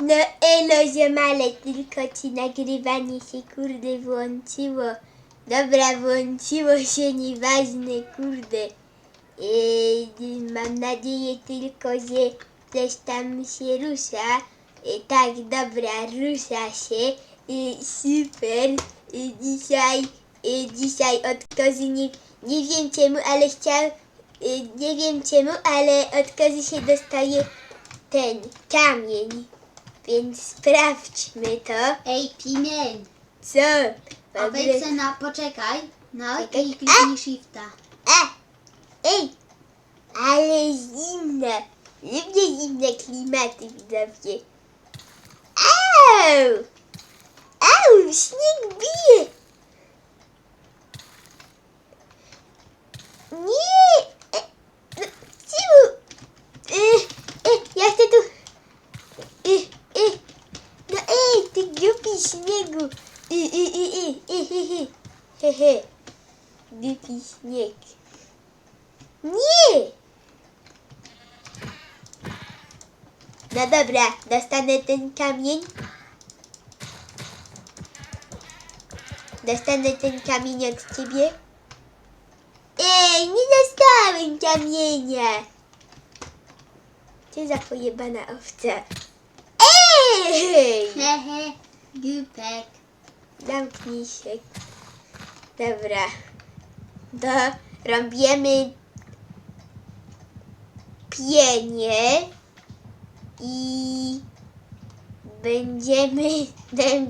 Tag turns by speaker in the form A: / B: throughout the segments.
A: No elo ziomale, tylko ci nagrywanie się kurde włączyło. Dobra, włączyło się, nieważne, kurde. Mam nadzieję tylko, że coś tam się rusza. Tak, dobra, rusza się. Super. Dzisiaj od kozy nie wiem czemu, ale nie wiem czemu, ale od kozy się dostaje ten kamień. Więc sprawdźmy to.
B: Ej, Pimen,
A: Co?
B: a wejdź se na, poczekaj, no
A: Czekaj.
B: i kliknij shifta.
A: Ej, ale zimne. Lubię zimne klimaty, widzowie. Au! Au, śnieg bije. Nie! No, czemu? Ja chcę tu... No ty głupi śniegu. Hehe. Głupi śnieg. Nie! No dobra, dostanę ten kamień. Dostanę ten kamień od ciebie. Ej, nie dostałem kamienia. Co za pojebana owca. Ej!
B: Hehe, głupek.
A: Zamknij się. Dobra. Robimy pienię i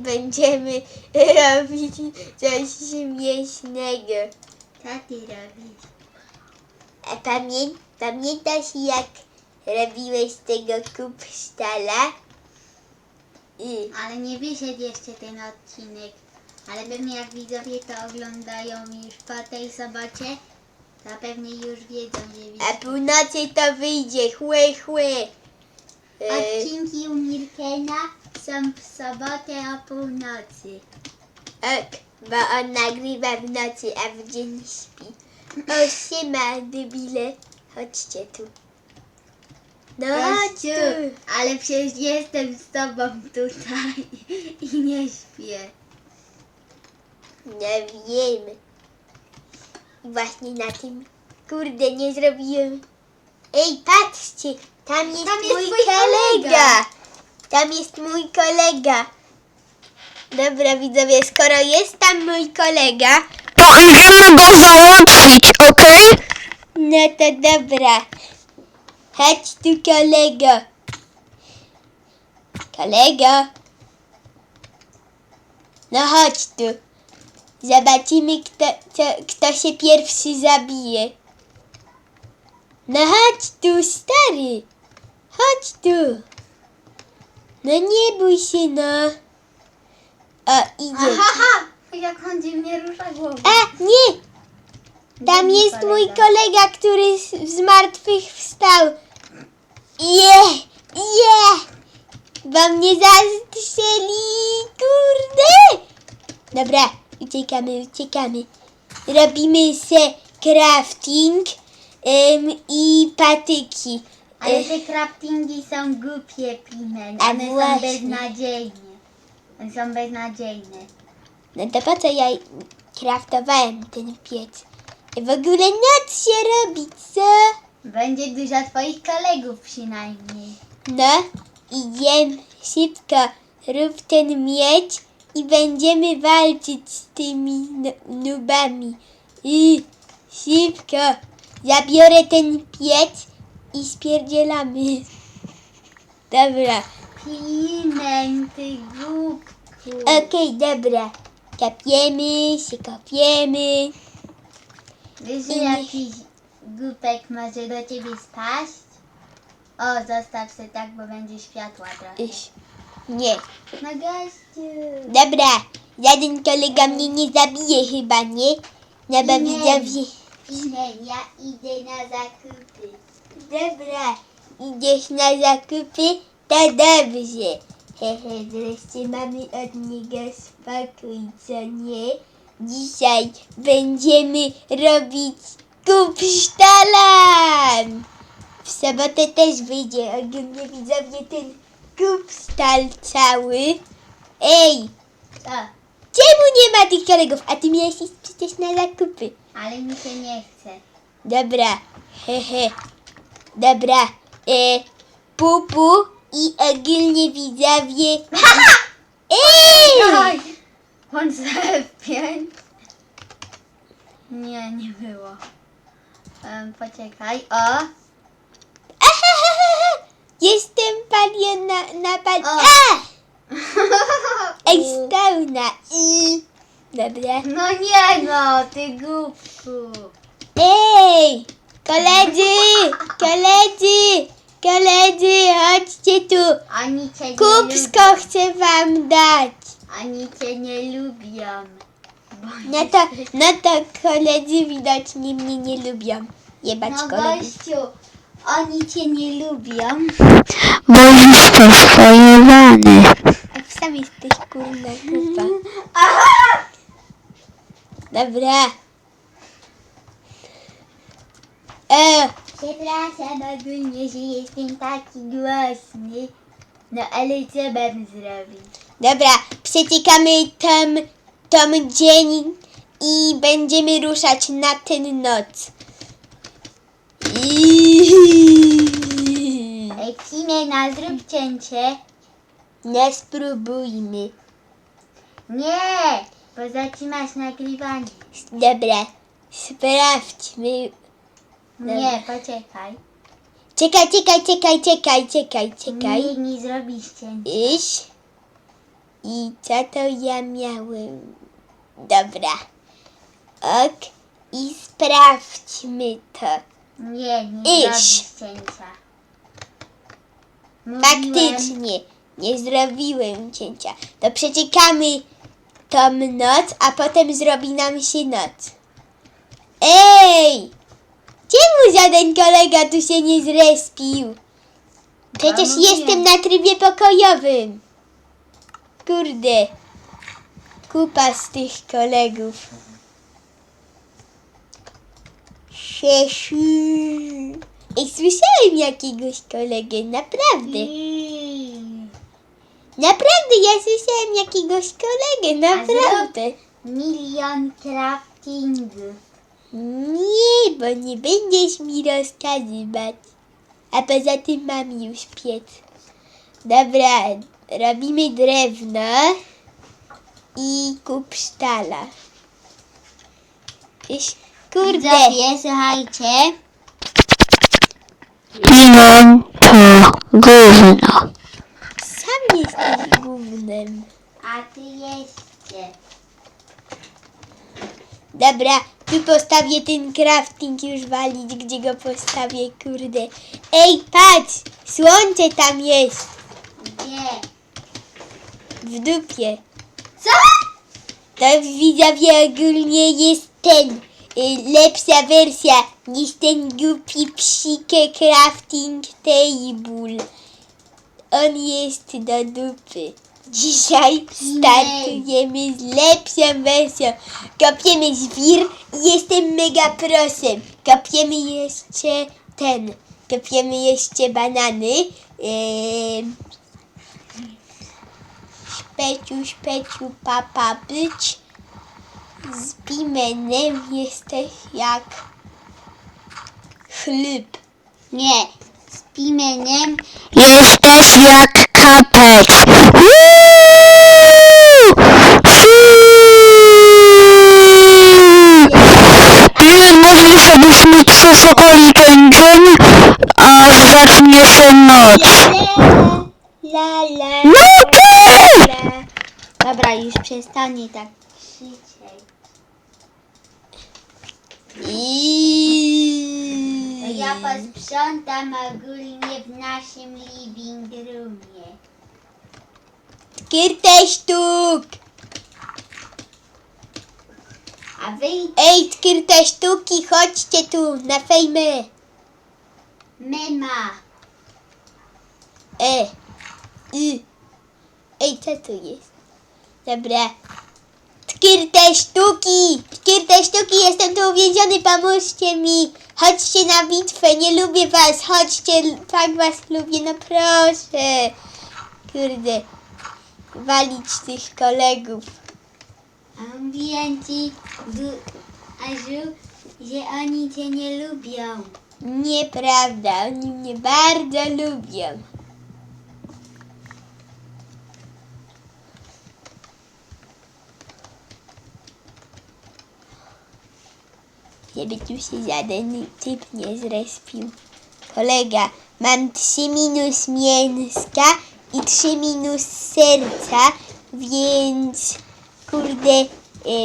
A: będziemy robić coś śmiesznego.
B: Co ty robisz?
A: A pamiętasz jak robiłeś tego kupsztala?
B: Ale nie wyszedł jeszcze ten odcinek. Ale pewnie jak widzowie to oglądają już po tej sobocie, to pewnie już wiedzą, że
A: A
B: wyszedł.
A: północy to wyjdzie, chłe.
B: Odcinki u Mirkena są w sobotę o północy.
A: Ok, bo on nagrywa w nocy, a w dzień śpi. O, siema, debile. Chodźcie tu. No chodź
B: Gościu,
A: tu.
B: ale przecież jestem z tobą tutaj i nie śpię.
A: No wiemy. I właśnie na tym, kurde, nie zrobiłem. Ej, patrzcie, tam jest mój
B: twój
A: kolega. Tam jest mój kolega. Dobra, widzowie, skoro jest tam mój kolega,
C: To idziemy go załatwić, okej?
A: no to dobra. Chodź tu, kolego. Kolego. No chodź tu. Zobaczymy, kto się pierwszy zabije. No chodź tu, stary. Chodź tu. No nie bój się, no. O, idzie.
B: Aha, jak on dziwnie rusza głową.
A: A, nie. Tam
B: Gdzie
A: jest mój
B: kolega?
A: kolega, który z martwych wstał. Bo mnie zastrzeli, kurde. Dobra, uciekamy. Robimy se crafting i patyki.
B: Ale te craftingi są głupie, Pimen.
A: A
B: One są
A: właśnie.
B: beznadziejne. One są beznadziejne.
A: No to po co ja craftowałem ten piec? W ogóle noc się robi, co?
B: Będzie dużo twoich kolegów przynajmniej.
A: No, idziemy szybko, rób ten miecz i będziemy walczyć z tymi nubami. I szybko, zabiorę ten piec i spierdzielamy. Dobra,
B: Pimen, ty głupku.
A: okej, dobra. Kopiemy.
B: Wiesz, że jakiś głupek może do ciebie spaść? O, zostaw se tak, bo będzie światła trochę.
A: Nie,
B: No gościu.
A: dobra, żaden kolega mnie nie zabije chyba, nie? No bo
B: Nie.
A: widzowie...
B: Pimen, ja idę na zakupy.
A: Dobra, idziesz na zakupy? To dobrze. Hehe, wreszcie mamy od niego spokój, co nie? Dzisiaj będziemy robić kupsztalan. W sobotę też wyjdzie, ogólnie widzowie ten kup stal cały. Ej,
B: Co?
A: czemu nie ma tych kolegów? A ty miałeś iść przecież na zakupy.
B: Ale mi się nie chce.
A: Dobra, hehe. Dobra, pupu i ogólnie widzowie. Ej!
B: Oj! On sobie 5. Nie, nie było. Poczekaj. O!
A: Ahahaha. Jestem na pal...
B: O.
A: A! Ej, stał na i. Dobra.
B: No nie no, ty głupku.
A: Ej! Koledzy, chodźcie tu.
B: Oni cię nie
A: Kupsko chcę wam dać.
B: Oni cię nie lubią.
A: No to koledzy widocznie mnie nie lubią. Jebać
B: No
A: kolegów.
B: gościu, oni cię nie lubią.
C: Bo jesteś swojowany.
A: A sam jesteś kurna kupa. Dobra.
B: Przepraszam ogólnie, że jestem taki głośny. No ale co mam zrobić?
A: Dobra, przeciekamy tam dzień i będziemy ruszać na ten noc.
B: Ej, Ximena, zrób cięcie.
A: Nie spróbujmy.
B: Nie, bo zatrzymasz nagrywanie.
A: Dobra, sprawdźmy.
B: Nie, poczekaj.
A: Czekaj.
B: Nie zrobisz cięcia.
A: Iść. I co to ja miałem? Dobra. Ok. I sprawdźmy to.
B: Nie
A: Iść.
B: zrobisz cięcia.
A: Faktycznie. Nie zrobiłem cięcia. To przeczekamy tą noc, a potem zrobi nam się noc. Ej! Czemu żaden kolega tu się nie zrespił? Przecież
B: mówiłem.
A: jestem na trybie pokojowym. Kurde. Kupa z tych kolegów. Szeszu. Ej, słyszałem jakiegoś kolegę, naprawdę. Naprawdę, ja słyszałem jakiegoś kolegę, naprawdę.
B: Milion craftingów.
A: Nie, bo nie będziesz mi rozkazywać. A poza tym mam już piec. Dobra, robimy drewno i kup sztala. Kurde,
B: Widzowie, słuchajcie.
C: Limon to gówno.
A: sam jesteś gównem.
B: A ty jeszcze.
A: Dobra, tu postawię ten crafting już walić, gdzie go postawię, kurde. Ej, patrz, słońce tam jest,
B: Gdzie?
A: w dupie.
B: Co?
A: To widzowie ogólnie jest lepsza wersja niż ten głupi psike crafting table. On jest do dupy. Dzisiaj startujemy z lepszą wersją. Kopiemy żwir i jestem mega prosem. Kopiemy jeszcze banany. Szpeciu, papa być. Z pimenem jesteś jak chleb.
B: Nie. Z pimenem.
C: Jesteś jak kapeć. Pilen mówi, żebyśmy przeszukali ten dzień, aż zacznie się noc.
A: La.
C: No ty!
B: Dobra, już przestanie tak krzyczeć. Ja posprzątam ogólnie w naszym living roomie.
A: Kyrte sztuk!
B: A wy,
A: Ej, kyrte sztuki, chodźcie tu na fejmę.
B: mema.
A: Ej, co tu jest? Dobra. Kyrte sztuki, jestem tu uwięziony, pomóżcie mi. Chodźcie na bitwę, nie lubię was, chodźcie, tak was lubię, no proszę. kurde, walić tych kolegów.
B: A mówiłem ci, Aziu, że oni cię nie lubią.
A: Nieprawda, oni mnie bardzo lubią. Żeby tu się żaden typ nie zrespił. Kolega, mam 3 minus mięska i 3 minus serca, więc kurde,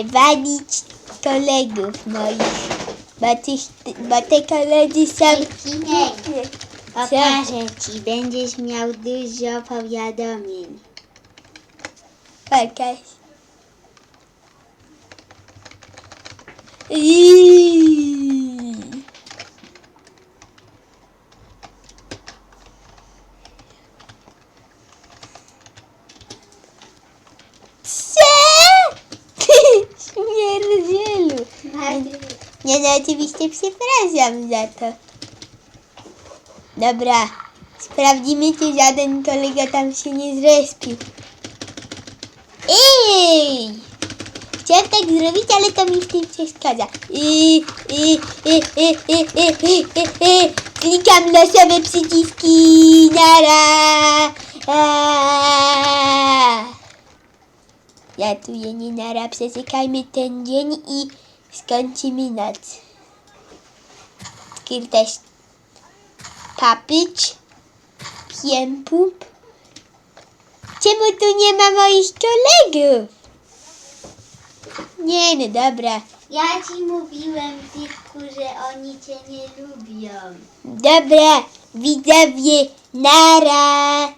A: walić kolegów moich. Bo te koledzy są...
B: Marcinek, pokażę ci, będziesz miał dużo powiadomień.
A: Pokaż. Śmierdzielu. Nie, no oczywiście przepraszam za to. Dobra, sprawdzimy, czy żaden kolega tam się nie zrespił. Ej! Chciałem tak zrobić, ale to mi w tym przeszkadza. Klikam losowe przyciski. Nara. Ja tu je nie nara. Przeczekajmy ten dzień i skończymy noc. Skirtesz papycz. Piempup. Czemu tu nie ma moich kolegów? Nie, no dobra.
B: Ja ci mówiłem, Witku, że oni cię nie lubią.
A: Dobra, widzowie, nara.